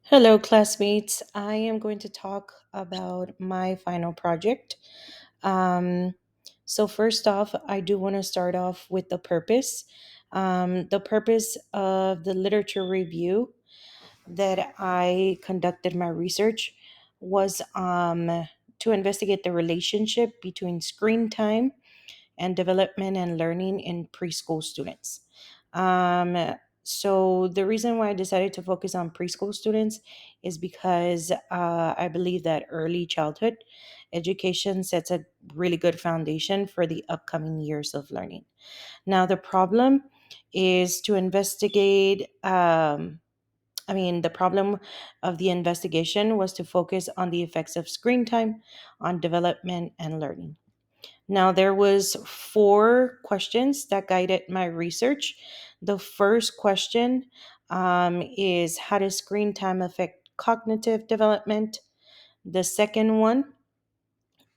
Hello, classmates. I am going to talk about my final project. Um, first off, I do want to start off with the purpose. The purpose of the literature review that I conducted my research was to investigate the relationship between screen time and development and learning in preschool students. The reason why I decided to focus on preschool students is because I believe that early childhood education sets a really good foundation for the upcoming years of learning. Now, the problem is to investigate. The problem of the investigation was to focus on the effects of screen time on development and learning. Now there was four questions that guided my research. The first question is how does screen time affect cognitive development? The second one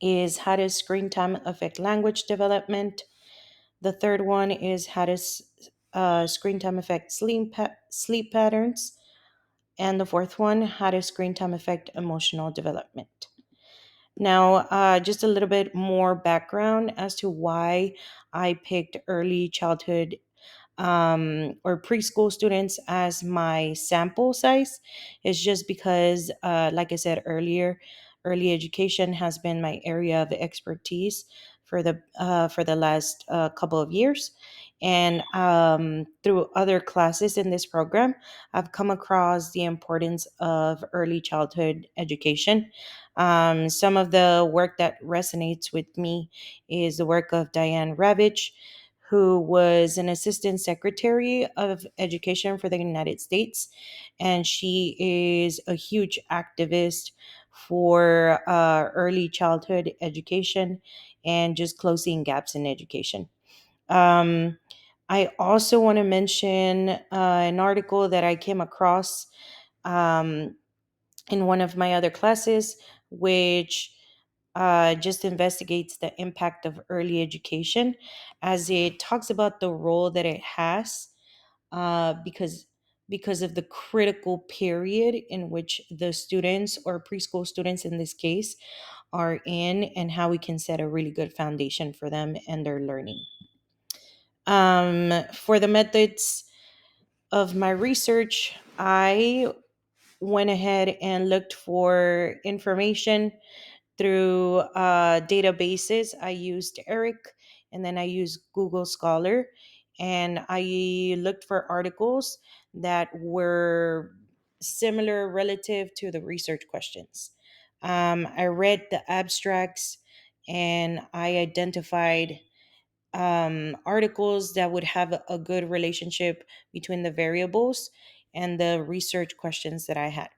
is how does screen time affect language development? The third one is how does screen time affect sleep patterns? And the fourth one, how does screen time affect emotional development? Now, just a little bit more background as to why I picked early childhood or preschool students as my sample size is just because, like I said earlier, early education has been my area of expertise for the last couple of years. And through other classes in this program, I've come across the importance of early childhood education. Some of the work that resonates with me is the work of Diane Ravitch, who was an assistant secretary of education for the United States. And she is a huge activist for early childhood education and just closing gaps in education. Um, I also want to mention an article that I came across um, in one of my other classes, which just investigates the impact of early education as it talks about the role that it has because of the critical period in which the students or preschool students in this case are in and how we can set a really good foundation for them and their learning. For the methods of my research, I went ahead and looked for information through databases. I used Eric and then I used Google Scholar, and I looked for articles that were similar relative to the research questions. I read the abstracts and I identified articles that would have a good relationship between the variables and the research questions that I had.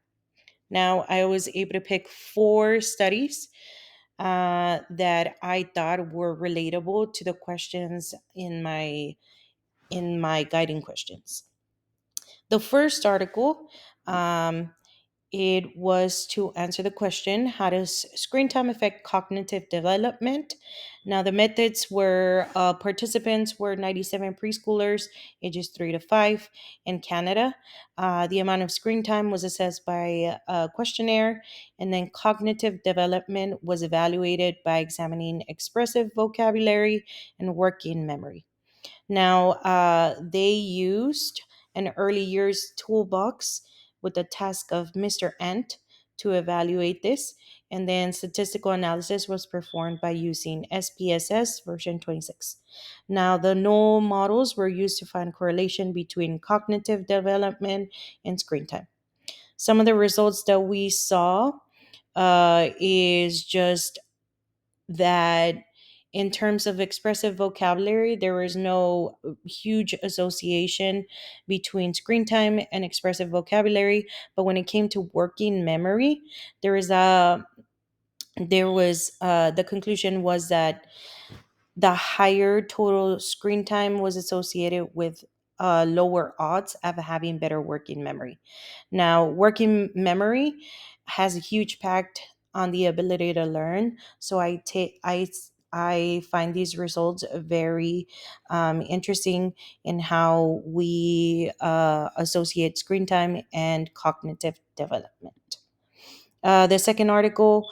Now, I was able to pick four studies that I thought were relatable to the questions in my guiding questions. The first article, um, it was to answer the question, how does screen time affect cognitive development? Now, the methods were participants were 97 preschoolers, ages 3 to 5 in Canada. The amount of screen time was assessed by a questionnaire, and then cognitive development was evaluated by examining expressive vocabulary and working memory. Now, they used an early years toolbox with the task of Mr. Ant to evaluate this. And then statistical analysis was performed by using SPSS version 26. Now, the null models were used to find correlation between cognitive development and screen time. Some of the results that we saw is just that in terms of expressive vocabulary, there was no huge association between screen time and expressive vocabulary. But when it came to working memory, there was a the conclusion was that the higher total screen time was associated with lower odds of having better working memory. Now, working memory has a huge impact on the ability to learn. So I find these results very interesting in how we associate screen time and cognitive development. The second article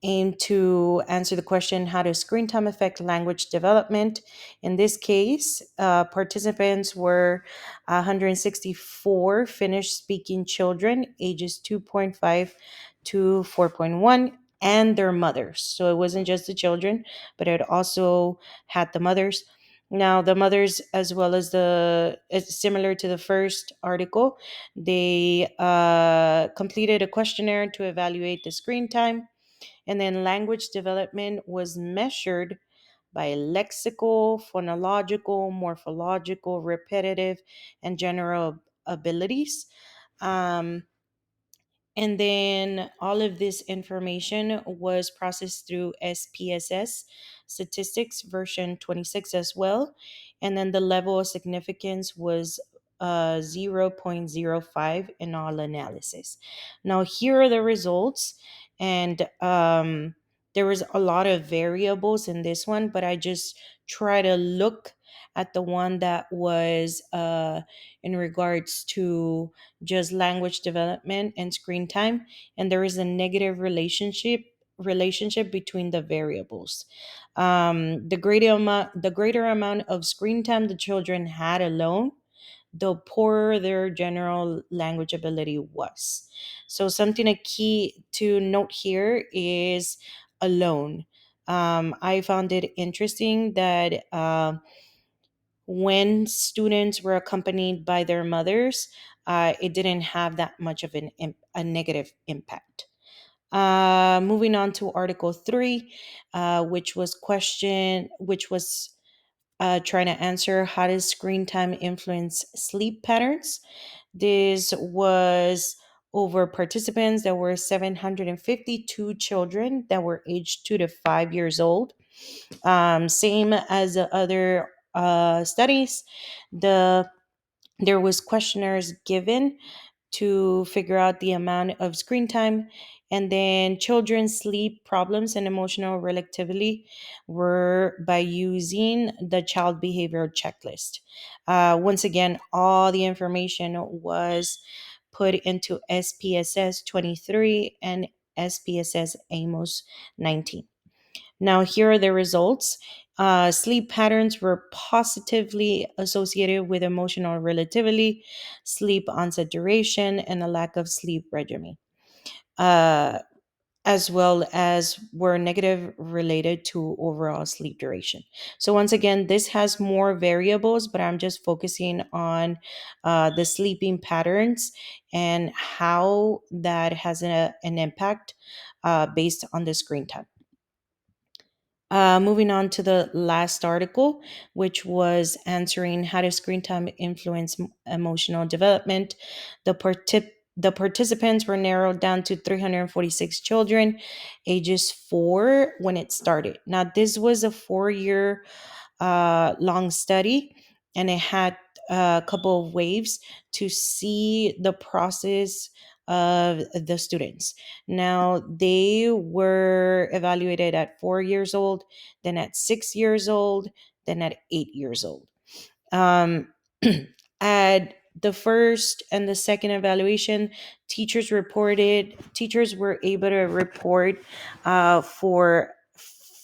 aimed to answer the question, how does screen time affect language development? In this case, participants were 164 Finnish speaking children ages 2.5 to 4.1 and their mothers. So it wasn't just the children, but it also had the mothers. Now, the mothers, as well as it's similar to the first article, they completed a questionnaire to evaluate the screen time, and then language development was measured by lexical, phonological, morphological, repetitive, and general abilities. Um, and then all of this information was processed through SPSS statistics version 26 as well. And then the level of significance was 0.05 in all analysis. Now, here are the results. And there was a lot of variables in this one, but I just try to look at the one that was in regards to just language development and screen time, and there is a negative relationship between the variables. The greater amount of screen time the children had alone, the poorer their general language ability was. So something a key to note here is alone. I found it interesting that when students were accompanied by their mothers, it didn't have that much of a negative impact. Moving on to Article 3, which was trying to answer, how does screen time influence sleep patterns? This was over participants. There were 752 children that were aged 2 to 5 years old. Same as the other studies, the there was questionnaires given to figure out the amount of screen time, and then children's sleep problems and emotional relativity were by using the child behavioral checklist. Once again, all the information was put into SPSS 23 and SPSS Amos 19. Now, here are the results. Sleep patterns were positively associated with emotional relativity, sleep onset duration, and a lack of sleep regimen, uh, as well as were negative related to overall sleep duration. So, once again, this has more variables, but I'm just focusing on the sleeping patterns and how that has an impact based on the screen time. Moving on to the last article, which was answering, how does screen time influence emotional development? The participants were narrowed down to 346 children, ages 4 when it started. Now, this was a 4-year long study, and it had a couple of waves to see the process of the students. Now, they were evaluated at 4 years old, then at 6 years old, then at 8 years old. Um, at the first and the second evaluation, teachers were able to report for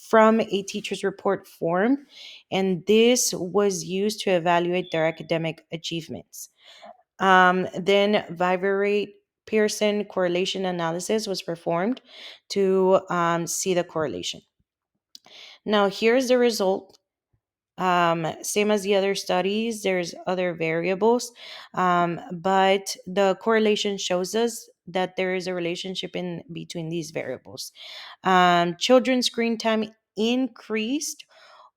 from a teacher's report form, and this was used to evaluate their academic achievements. Then Viverate Pearson correlation analysis was performed to see the correlation. Now, here's the result. Same as the other studies, there's other variables, but the correlation shows us that there is a relationship in between these variables. Children's screen time increased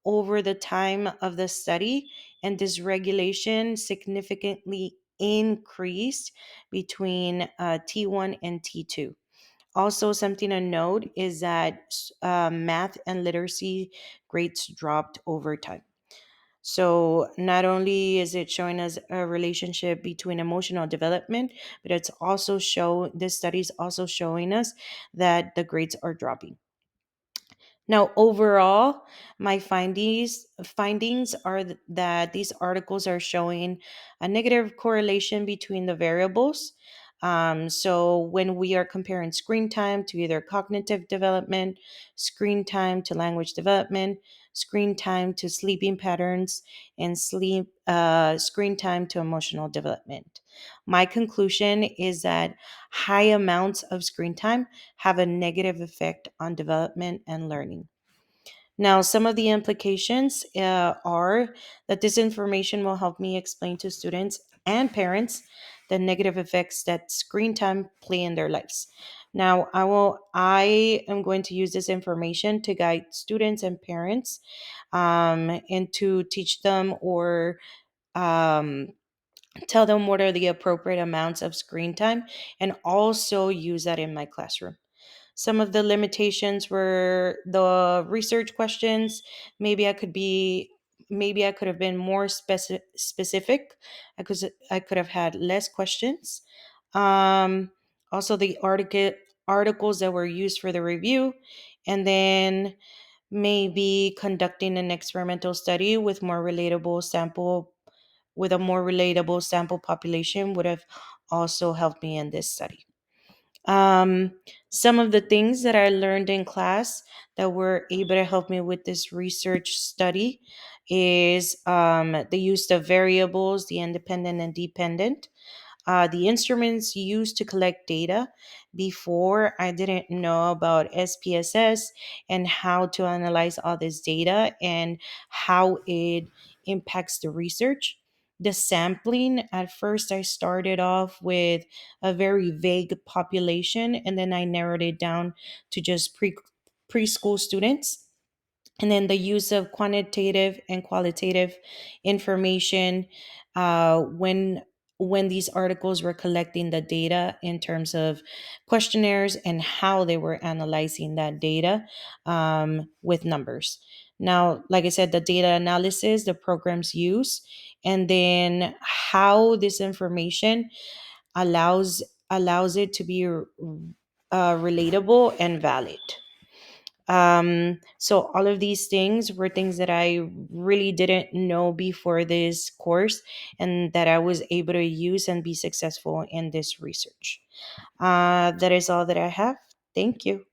over the time of the study, and dysregulation significantly increased between T1 and T2. Also, something to note is that math and literacy grades dropped over time. So, not only is it showing us a relationship between emotional development, but this study is also showing us that the grades are dropping. Now, overall, my findings are that these articles are showing a negative correlation between the variables. So, when we are comparing screen time to either cognitive development, screen time to language development, screen time to sleeping patterns, and screen time to emotional development, my conclusion is that high amounts of screen time have a negative effect on development and learning. Now, some of the implications are that this information will help me explain to students and parents the negative effects that screen time play in their lives. Now, I am going to use this information to guide students and parents, and to teach them or um, tell them what are the appropriate amounts of screen time, and also use that in my classroom. Some of the limitations were the research questions. Maybe I could be maybe I could have been more specific. I could have had less questions. Um, Also, the articles that were used for the review, and then maybe conducting an experimental study with a more relatable sample population would have also helped me in this study. Um, some of the things that I learned in class that were able to help me with this research study is the use of variables, the independent and dependent, the instruments used to collect data. Before, I didn't know about SPSS and how to analyze all this data and how it impacts the research. The sampling, at first, I started off with a very vague population, and then I narrowed it down to just preschool students, and then the use of quantitative and qualitative information, when these articles were collecting the data in terms of questionnaires and how they were analyzing that data, with numbers. Now, like I said, the data analysis, the programs use, and then how this information allows it to be relatable and valid. So all of these things were things that I really didn't know before this course, and that I was able to use and be successful in this research. That is all that I have. Thank you.